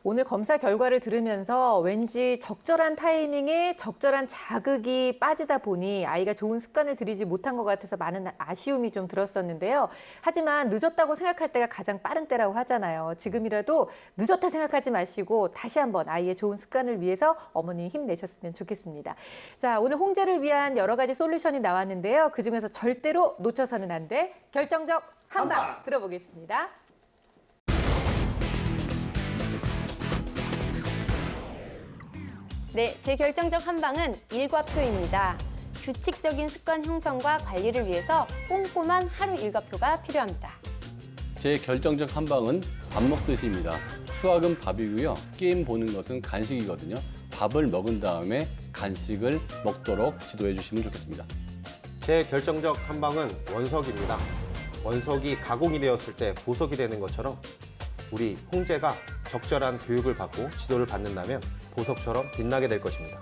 오늘 검사 결과를 들으면서 왠지 적절한 타이밍에 적절한 자극이 빠지다 보니 아이가 좋은 습관을 들이지 못한 것 같아서 많은 아쉬움이 좀 들었었는데요. 하지만 늦었다고 생각할 때가 가장 빠른 때라고 하잖아요. 지금이라도 늦었다 생각하지 마시고 다시 한번 아이의 좋은 습관을 위해서 어머니 힘내셨으면 좋겠습니다. 자, 오늘 홍제를 위한 여러 가지 솔루션이 나왔는데요. 그중에서 절대로 놓쳐서는 안 돼. 결정적 한방 들어보겠습니다. 네, 제 결정적 한방은 일과표입니다. 규칙적인 습관 형성과 관리를 위해서 꼼꼼한 하루 일과표가 필요합니다. 제 결정적 한방은 밥 먹듯이입니다. 수학은 밥이고요. 게임 보는 것은 간식이거든요. 밥을 먹은 다음에 간식을 먹도록 지도해 주시면 좋겠습니다. 제 결정적 한방은 원석입니다. 원석이 가공이 되었을 때 보석이 되는 것처럼 우리 홍제가 적절한 교육을 받고 지도를 받는다면 보석처럼 빛나게 될 것입니다.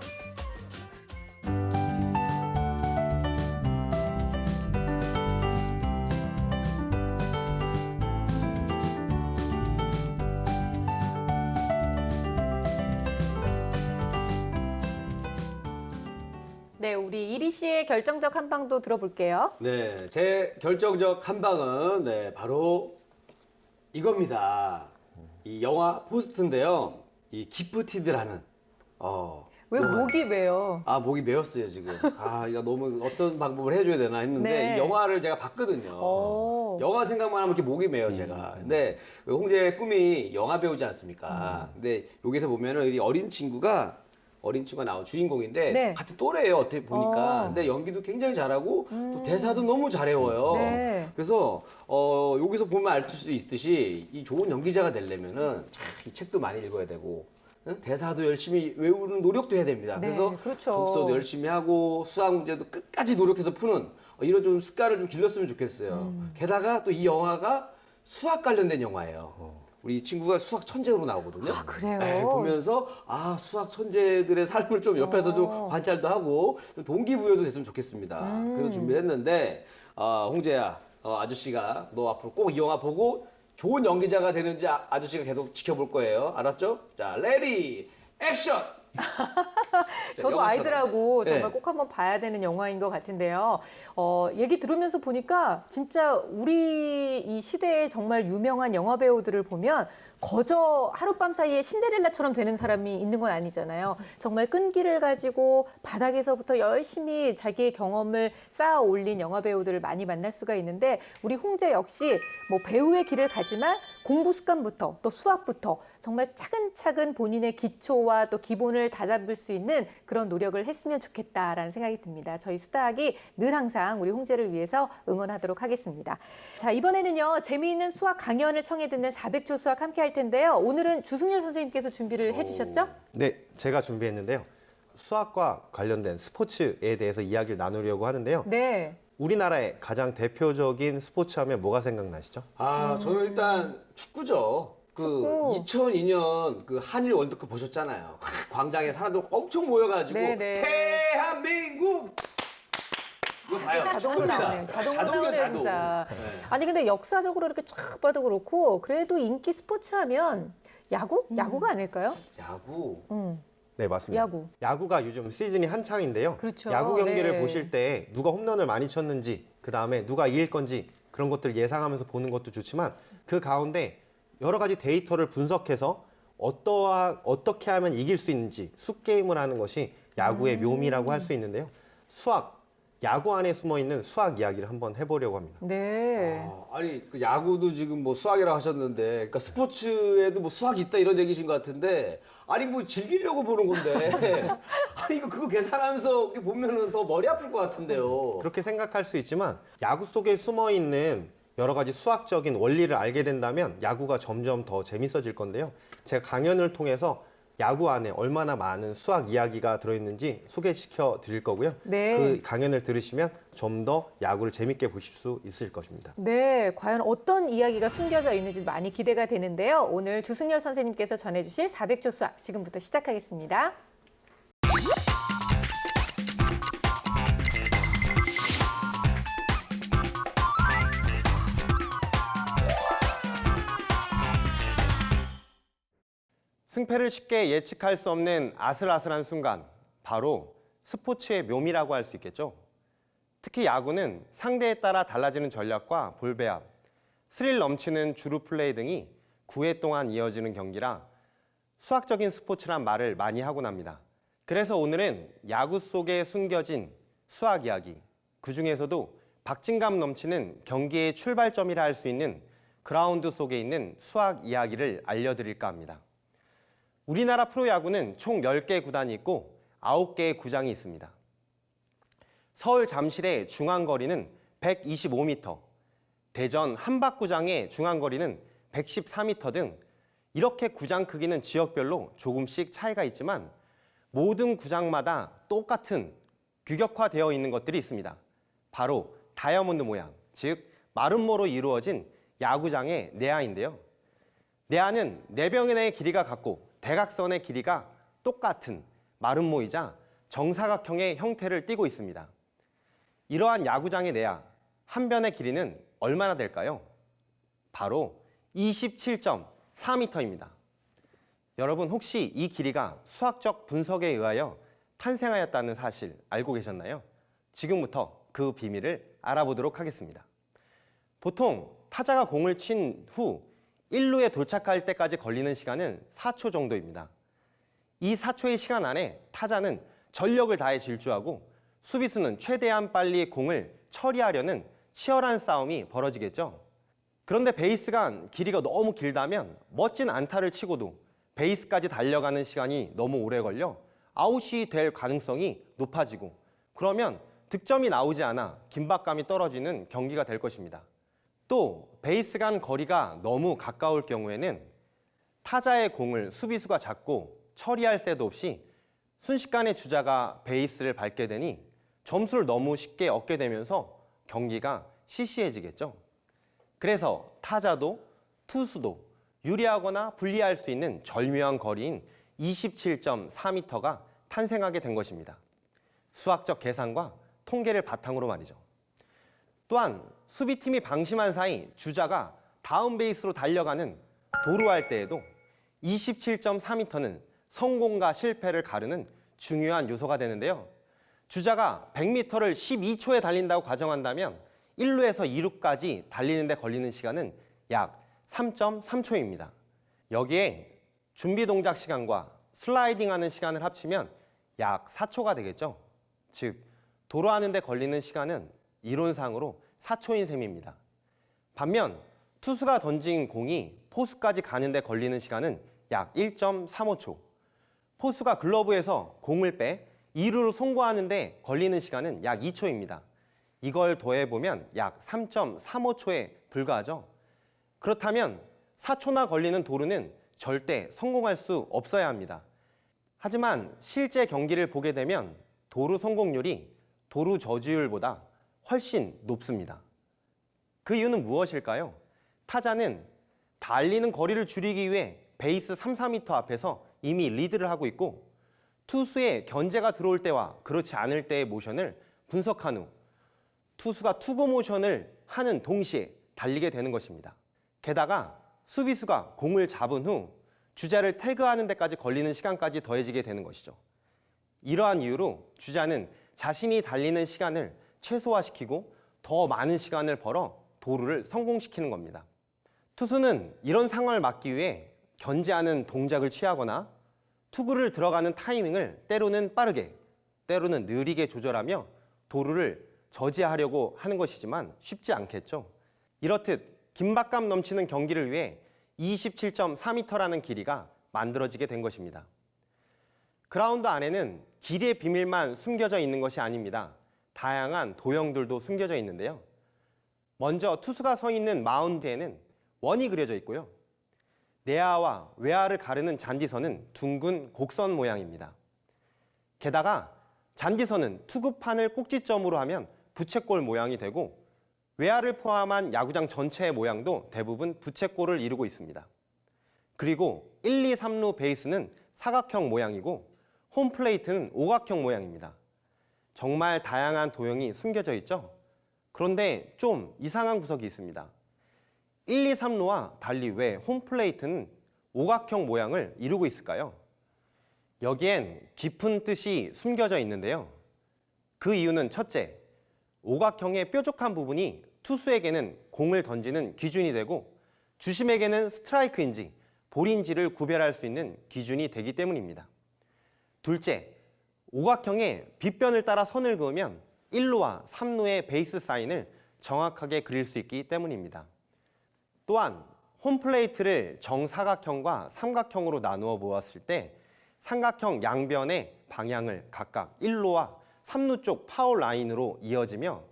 네, 우리 이리 씨의 결정적 한방도 들어볼게요. 네, 제 결정적 한방은 네, 바로 이겁니다. 이 영화 포스트인데요. 이 기프티드라는 왜 영화. 목이 왜요? 아, 목이 메었어요, 지금. 아, 이거 너무 어떤 방법을 해줘야 되나 했는데 네. 이 영화를 제가 봤거든요. 오. 영화 생각만 하면 이렇게 목이 메요, 제가. 근데 홍제의 꿈이 영화 배우지 않습니까? 근데 여기서 보면은 이 어린 친구가 나온 주인공인데 네. 같은 또래예요, 어떻게 보니까. 근데 연기도 굉장히 잘하고 또 대사도 너무 잘 외워요. 네. 그래서 여기서 보면 알 수 있듯이 이 좋은 연기자가 되려면은 참 이 책도 많이 읽어야 되고 응? 대사도 열심히 외우는 노력도 해야 됩니다. 네, 그래서 그렇죠. 독서도 열심히 하고 수학 문제도 끝까지 노력해서 푸는 이런 좀 습관을 좀 길렀으면 좋겠어요. 게다가 또 이 영화가 수학 관련된 영화예요. 우리 친구가 수학 천재로 나오거든요. 아, 그래요? 네, 보면서 수학 천재들의 삶을 좀 옆에서 좀 어. 관찰도 하고 좀 동기부여도 됐으면 좋겠습니다. 그래서 준비를 했는데 홍재야, 아저씨가 너 앞으로 꼭 이 영화 보고 좋은 연기자가 되는지 아저씨가 계속 지켜볼 거예요. 알았죠? 자, 레디 액션! 저도 영화처럼. 아이들하고 네. 정말 꼭 한번 봐야 되는 영화인 것 같은데요. 얘기 들으면서 보니까 진짜 우리 이 시대에 정말 유명한 영화 배우들을 보면 거저 하룻밤 사이에 신데렐라처럼 되는 사람이 있는 건 아니잖아요. 정말 끈기를 가지고 바닥에서부터 열심히 자기의 경험을 쌓아 올린 영화 배우들을 많이 만날 수가 있는데 우리 홍재 역시 뭐 배우의 길을 가지만 공부 습관부터 또 수학부터 정말 차근차근 본인의 기초와 또 기본을 다잡을 수 있는 그런 노력을 했으면 좋겠다라는 생각이 듭니다. 저희 수다학이 늘 항상 우리 홍재를 위해서 응원하도록 하겠습니다. 자, 이번에는요. 재미있는 수학 강연을 청해 듣는 400조 수학 함께 할 텐데요. 오늘은 주승열 선생님께서 준비를 해주셨죠? 네, 제가 준비했는데요. 수학과 관련된 스포츠에 대해서 이야기를 나누려고 하는데요. 네. 우리나라의 가장 대표적인 스포츠 하면 뭐가 생각나시죠? 저는 일단 축구죠. 그 축구. 2002년 그 한일 월드컵 보셨잖아요. 광장에 사람들 엄청 모여가지고 네네. 대한민국 이거 봐요. 자동으로 축구입니다. 나오네요. 자동으로 자동이요, 나오네요, 자동. 진짜. 네. 아니 근데 역사적으로 이렇게 쫙 봐도 그렇고 그래도 인기 스포츠 하면 야구? 야구가 아닐까요? 야구. 네, 맞습니다. 야구. 야구가 요즘 시즌이 한창인데요. 그렇죠. 야구 경기를 네. 보실 때 누가 홈런을 많이 쳤는지, 그 다음에 누가 이길 건지 그런 것들을 예상하면서 보는 것도 좋지만 그 가운데 여러 가지 데이터를 분석해서 어떻게 하면 이길 수 있는지 숫게임을 하는 것이 야구의 묘미라고 할 수 있는데요. 야구 안에 숨어 있는 수학 이야기를 한번 해보려고 합니다. 네. 아니 그 야구도 지금 뭐 수학이라고 하셨는데, 그러니까 스포츠에도 뭐 수학이 있다 이런 얘기신 것 같은데, 아니 뭐 즐기려고 보는 건데, 아니 그거 계산하면서 이렇게 보면은 더 머리 아플 것 같은데요. 그렇게 생각할 수 있지만 야구 속에 숨어 있는 여러 가지 수학적인 원리를 알게 된다면 야구가 점점 더 재밌어질 건데요. 제가 강연을 통해서 야구 안에 얼마나 많은 수학 이야기가 들어있는지 소개시켜 드릴 거고요. 네. 그 강연을 들으시면 좀 더 야구를 재밌게 보실 수 있을 것입니다. 네, 과연 어떤 이야기가 숨겨져 있는지 많이 기대가 되는데요. 오늘 주승열 선생님께서 전해주실 400조 수학 지금부터 시작하겠습니다. 승패를 쉽게 예측할 수 없는 아슬아슬한 순간, 바로 스포츠의 묘미라고 할 수 있겠죠. 특히 야구는 상대에 따라 달라지는 전략과 볼 배합, 스릴 넘치는 주루 플레이 등이 9회 동안 이어지는 경기라 수학적인 스포츠란 말을 많이 하곤 합니다. 그래서 오늘은 야구 속에 숨겨진 수학 이야기, 그중에서도 박진감 넘치는 경기의 출발점이라 할 수 있는 그라운드 속에 있는 수학 이야기를 알려드릴까 합니다. 우리나라 프로야구는 총 10개 구단이 있고 9개의 구장이 있습니다. 서울 잠실의 중앙거리는 125m, 대전 한박구장의 중앙거리는 114m 등 이렇게 구장 크기는 지역별로 조금씩 차이가 있지만 모든 구장마다 똑같은 규격화되어 있는 것들이 있습니다. 바로 다이아몬드 모양, 즉 마름모로 이루어진 야구장의 내야인데요. 내야는 내병의 길이가 같고 대각선의 길이가 똑같은 마름모이자 정사각형의 형태를 띠고 있습니다. 이러한 야구장의 내야, 한 변의 길이는 얼마나 될까요? 바로 27.4m입니다. 여러분 혹시 이 길이가 수학적 분석에 의하여 탄생하였다는 사실 알고 계셨나요? 지금부터 그 비밀을 알아보도록 하겠습니다. 보통 타자가 공을 친 후 1루에 도착할 때까지 걸리는 시간은 4초 정도입니다. 이 4초의 시간 안에 타자는 전력을 다해 질주하고 수비수는 최대한 빨리 공을 처리하려는 치열한 싸움이 벌어지겠죠. 그런데 베이스간 길이가 너무 길다면 멋진 안타를 치고도 베이스까지 달려가는 시간이 너무 오래 걸려 아웃이 될 가능성이 높아지고, 그러면 득점이 나오지 않아 긴박감이 떨어지는 경기가 될 것입니다. 또 베이스 간 거리가 너무 가까울 경우에는 타자의 공을 수비수가 잡고 처리할 새도 없이 순식간에 주자가 베이스를 밟게 되니 점수를 너무 쉽게 얻게 되면서 경기가 시시해지겠죠. 그래서 타자도 투수도 유리하거나 불리할 수 있는 절묘한 거리인 27.4m가 탄생하게 된 것입니다. 수학적 계산과 통계를 바탕으로 말이죠. 또한 수비팀이 방심한 사이 주자가 다운 베이스로 달려가는 도루할 때에도 27.4m는 성공과 실패를 가르는 중요한 요소가 되는데요. 주자가 100m를 12초에 달린다고 가정한다면 1루에서 2루까지 달리는 데 걸리는 시간은 약 3.3초입니다. 여기에 준비 동작 시간과 슬라이딩 하는 시간을 합치면 약 4초가 되겠죠. 즉, 도루하는 데 걸리는 시간은 이론상으로 4초인 셈입니다. 반면 투수가 던진 공이 포수까지 가는 데 걸리는 시간은 약 1.35초. 포수가 글러브에서 공을 빼 2루로 송구하는 데 걸리는 시간은 약 2초입니다. 이걸 더해보면 약 3.35초에 불과하죠. 그렇다면 4초나 걸리는 도루는 절대 성공할 수 없어야 합니다. 하지만 실제 경기를 보게 되면 도루 성공률이 도루 저지율보다 훨씬 높습니다. 그 이유는 무엇일까요? 타자는 달리는 거리를 줄이기 위해 베이스 3, 4m 앞에서 이미 리드를 하고 있고 투수의 견제가 들어올 때와 그렇지 않을 때의 모션을 분석한 후 투수가 투구 모션을 하는 동시에 달리게 되는 것입니다. 게다가 수비수가 공을 잡은 후 주자를 태그하는 데까지 걸리는 시간까지 더해지게 되는 것이죠. 이러한 이유로 주자는 자신이 달리는 시간을 최소화시키고 더 많은 시간을 벌어 도루를 성공시키는 겁니다. 투수는 이런 상황을 막기 위해 견제하는 동작을 취하거나 투구를 들어가는 타이밍을 때로는 빠르게, 때로는 느리게 조절하며 도루를 저지하려고 하는 것이지만 쉽지 않겠죠. 이렇듯 긴박감 넘치는 경기를 위해 27.4m라는 길이가 만들어지게 된 것입니다. 그라운드 안에는 길이의 비밀만 숨겨져 있는 것이 아닙니다. 다양한 도형들도 숨겨져 있는데요. 먼저 투수가 서 있는 마운드에는 원이 그려져 있고요. 내야와 외야를 가르는 잔디선은 둥근 곡선 모양입니다. 게다가 잔디선은 투구판을 꼭지점으로 하면 부채꼴 모양이 되고 외야를 포함한 야구장 전체의 모양도 대부분 부채꼴을 이루고 있습니다. 그리고 1, 2, 3루 베이스는 사각형 모양이고 홈플레이트는 오각형 모양입니다. 정말 다양한 도형이 숨겨져 있죠? 그런데 좀 이상한 구석이 있습니다. 1, 2, 3루와 달리 왜 홈플레이트는 오각형 모양을 이루고 있을까요? 여기엔 깊은 뜻이 숨겨져 있는데요. 그 이유는 첫째, 오각형의 뾰족한 부분이 투수에게는 공을 던지는 기준이 되고 주심에게는 스트라이크인지 볼인지를 구별할 수 있는 기준이 되기 때문입니다. 둘째, 오각형의 빗변을 따라 선을 그으면 1루와 3루의 베이스 사인을 정확하게 그릴 수 있기 때문입니다. 또한 홈플레이트를 정사각형과 삼각형으로 나누어 보았을 때 삼각형 양변의 방향을 각각 1루와 3루 쪽 파울 라인으로 이어지며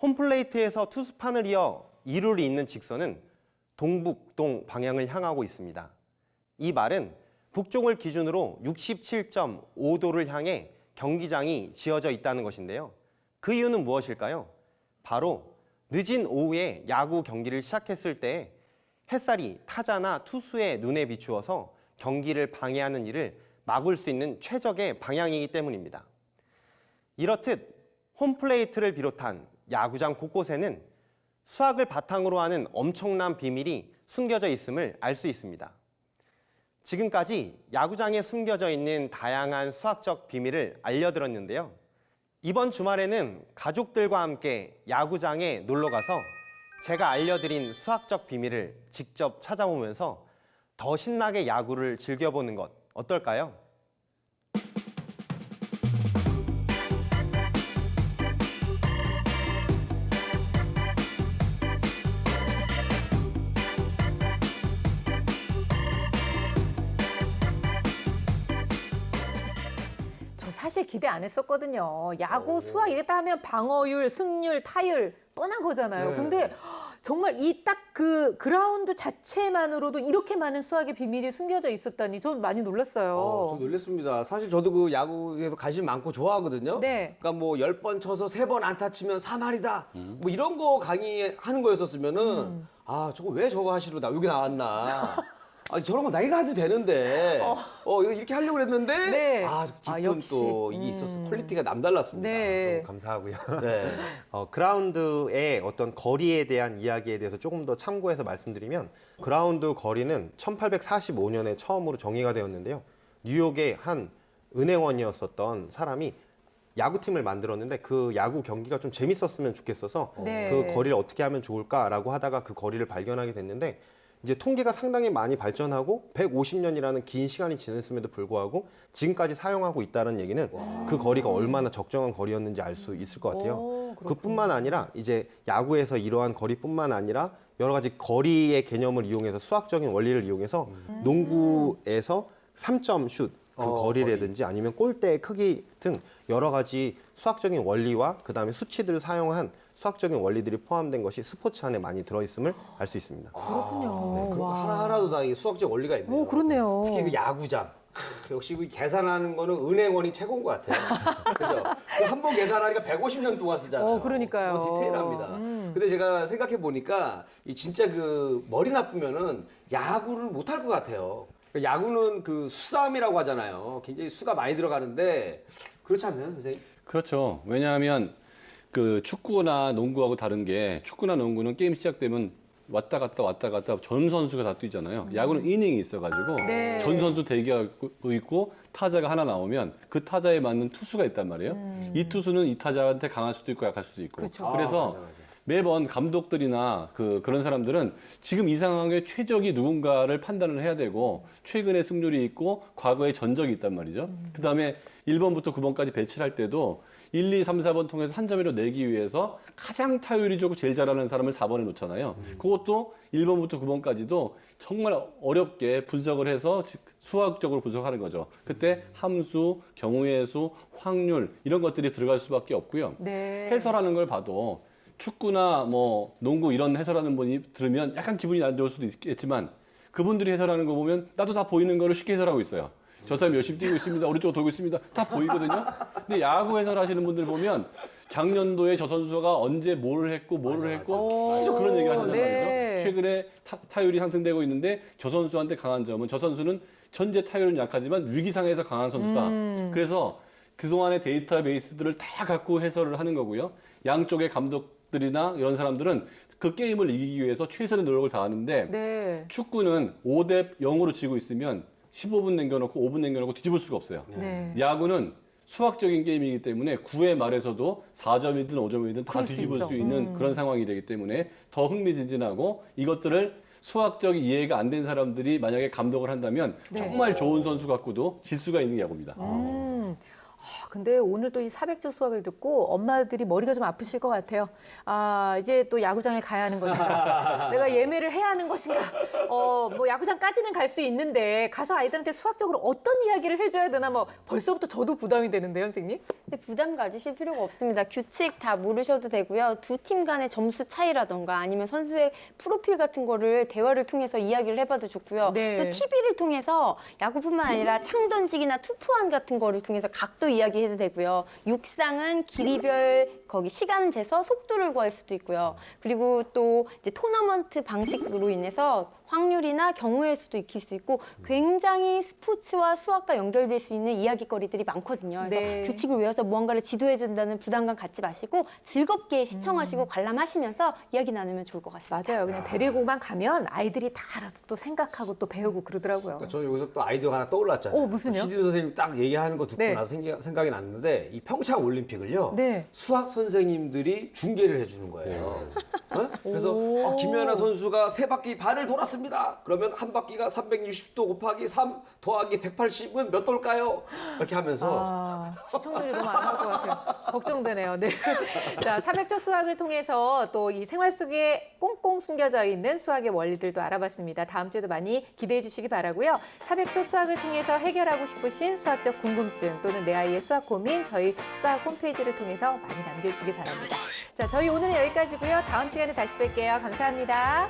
홈플레이트에서 투수판을 이어 2루를 잇는 직선은 동북동 방향을 향하고 있습니다. 이 말은 북쪽을 기준으로 67.5도를 향해 경기장이 지어져 있다는 것인데요. 그 이유는 무엇일까요? 바로 늦은 오후에 야구 경기를 시작했을 때 햇살이 타자나 투수의 눈에 비추어서 경기를 방해하는 일을 막을 수 있는 최적의 방향이기 때문입니다. 이렇듯 홈플레이트를 비롯한 야구장 곳곳에는 수학을 바탕으로 하는 엄청난 비밀이 숨겨져 있음을 알 수 있습니다. 지금까지 야구장에 숨겨져 있는 다양한 수학적 비밀을 알려드렸는데요. 이번 주말에는 가족들과 함께 야구장에 놀러가서 제가 알려드린 수학적 비밀을 직접 찾아보면서 더 신나게 야구를 즐겨보는 것 어떨까요? 사실 기대 안 했었거든요. 야구, 수학 이랬다 하면 방어율, 승률, 타율 뻔한 거잖아요. 네. 근데 정말 이 딱 그 그라운드 자체만으로도 이렇게 많은 수학의 비밀이 숨겨져 있었다니 전 많이 놀랐어요. 저 놀랐습니다. 사실 저도 그 야구에서 관심 많고 좋아하거든요. 네. 그러니까 뭐 10번 쳐서 3번 안타 치면 3할이다. 뭐 이런 거 강의하는 거였었으면은 아, 저거 왜 저거 하시러 여기 나왔나. 아니, 저런 거 나이가 해도 되는데 이거 이렇게 하려고 했는데 네. 깊은 역시. 또 이게 있었어. 퀄리티가 남달랐습니다. 네. 너무 감사하고요. 네. 그라운드의 어떤 거리에 대한 이야기에 대해서 조금 더 참고해서 말씀드리면 그라운드 거리는 1845년에 처음으로 정의가 되었는데요. 뉴욕의 한 은행원이었었던 사람이 야구팀을 만들었는데 그 야구 경기가 좀 재밌었으면 좋겠어서 네. 그 거리를 어떻게 하면 좋을까라고 하다가 그 거리를 발견하게 됐는데 이제 통계가 상당히 많이 발전하고 150년이라는 긴 시간이 지났음에도 불구하고 지금까지 사용하고 있다는 얘기는 그 거리가 얼마나 적정한 거리였는지 알 수 있을 것 같아요. 오, 그뿐만 아니라 이제 야구에서 이러한 거리뿐만 아니라 여러 가지 거리의 개념을 이용해서 수학적인 원리를 이용해서 농구에서 3점 슛 그 거리라든지 아니면 골대의 크기 등 여러 가지 수학적인 원리와 그다음에 수치들을 사용한 수학적인 원리들이 포함된 것이 스포츠 안에 많이 들어있음을 알 수 있습니다. 그렇군요. 그럼 와. 하나하나도 다 이게 수학적 원리가 있네요. 오, 그렇네요. 특히 그 야구장. 역시 그 계산하는 거는 은행원이 최고인 것 같아요. 그죠? 한 번 계산하니까 150년 동안 쓰잖아요. 그러니까요. 디테일합니다. 근데 제가 생각해 보니까 이 진짜 그 머리 나쁘면은 야구를 못 할 것 같아요. 야구는 그 수싸움이라고 하잖아요. 굉장히 수가 많이 들어가는데 그렇지 않나요, 선생님? 그렇죠. 왜냐하면 그 축구나 농구하고 다른 게 축구나 농구는 게임 시작되면 왔다 갔다 전 선수가 다 뛰잖아요. 야구는 이닝이 있어가지고 네. 전 선수 대기하고 있고 타자가 하나 나오면 그 타자에 맞는 투수가 있단 말이에요. 이 투수는 이 타자한테 강할 수도 있고 약할 수도 있고. 그쵸. 그래서 맞아, 맞아. 매번 감독들이나 그런 사람들은 지금 이 상황에 최적이 누군가를 판단을 해야 되고 최근의 승률이 있고 과거의 전적이 있단 말이죠. 그다음에 1번부터 9번까지 배치를 할 때도 1, 2, 3, 4번 통해서 한 점이라도 내기 위해서 가장 타율이 좋고 제일 잘하는 사람을 4번에 놓잖아요. 그것도 1번부터 9번까지도 정말 어렵게 분석을 해서 수학적으로 분석하는 거죠. 그때 함수, 경우의 수, 확률 이런 것들이 들어갈 수밖에 없고요. 네. 해설하는 걸 봐도 축구나 뭐 농구 이런 해설하는 분이 들으면 약간 기분이 안 좋을 수도 있겠지만 그분들이 해설하는 거 보면 나도 다 보이는 거를 쉽게 해설하고 있어요. 저 사람이 열심히 뛰고 있습니다. 오른쪽으로 돌고 있습니다. 다 보이거든요. 근데 야구 해설하시는 분들 보면 작년도에 저 선수가 언제 뭘 했고 계속 그런 얘기를 하시단 네. 말이죠. 최근에 타율이 상승되고 있는데 저 선수한테 강한 점은 저 선수는 전제 타율은 약하지만 위기상에서 강한 선수다. 그래서 그동안의 데이터베이스들을 다 갖고 해설을 하는 거고요. 양쪽의 감독들이나 이런 사람들은 그 게임을 이기기 위해서 최선의 노력을 다하는데 네. 축구는 5대 0으로 지고 있으면 15분 남겨놓고 5분 남겨놓고 뒤집을 수가 없어요. 네. 야구는 수학적인 게임이기 때문에 9회 말에서도 4점이든 5점이든 다 그럴 수 뒤집을 있죠. 수 있는 그런 상황이 되기 때문에 더 흥미진진하고 이것들을 수학적 이해가 안 된 사람들이 만약에 감독을 한다면 네. 정말 좋은 선수 갖고도 질 수가 있는 야구입니다. 근데 오늘 또 이 400조 수학을 듣고 엄마들이 머리가 좀 아프실 것 같아요. 아, 이제 또 야구장에 가야 하는 것인가? 내가 예매를 해야 하는 것인가? 뭐 야구장까지는 갈 수 있는데 가서 아이들한테 수학적으로 어떤 이야기를 해줘야 되나 뭐 벌써부터 저도 부담이 되는데요, 선생님? 근데 부담 가지실 필요가 없습니다. 규칙 다 모르셔도 되고요. 두 팀 간의 점수 차이라던가 아니면 선수의 프로필 같은 거를 대화를 통해서 이야기를 해봐도 좋고요. 네. 또 TV를 통해서 야구뿐만 아니라 창 던지기나 투포환 같은 거를 통해서 각도 이야기해도 되고요. 육상은 길이별 거기 시간 재서 속도를 구할 수도 있고요. 그리고 또 이제 토너먼트 방식으로 인해서 확률이나 경우의 수도 익힐 수 있고 굉장히 스포츠와 수학과 연결될 수 있는 이야기거리들이 많거든요. 그래서 네. 규칙을 외워서 무언가를 지도해준다는 부담감 갖지 마시고 즐겁게 시청하시고 관람하시면서 이야기 나누면 좋을 것 같습니다. 맞아요. 그냥 데리고만 가면 아이들이 다 알아서 또 생각하고 또 배우고 그러더라고요. 그러니까 저는 여기서 또 아이디어가 하나 떠올랐잖아요. 무슨요? 시즈 선생님 딱 얘기하는 거 듣고 네. 나서 생각이 났는데 이 평창 올림픽을요. 네. 수학 선생님들이 중계를 해주는 거예요. 어? 그래서 김연아 선수가 3바퀴 반을 돌았습니다. 그러면 한 바퀴가 360도 곱하기 3 더하기 180은 몇 도일까요? 이렇게 하면서 시청률이 너무 안 나올 것 같아요. 걱정되네요. 네. 자, 400조 수학을 통해서 또 이 생활 속에 꽁꽁 숨겨져 있는 수학의 원리들도 알아봤습니다. 다음 주에도 많이 기대해 주시기 바라고요. 400조 수학을 통해서 해결하고 싶으신 수학적 궁금증 또는 내 아이의 수학 고민 저희 수학 홈페이지를 통해서 많이 남겨주시기 바랍니다. 자, 저희 오늘은 여기까지고요. 다음 시간에 시간에 다시 뵐게요. 감사합니다.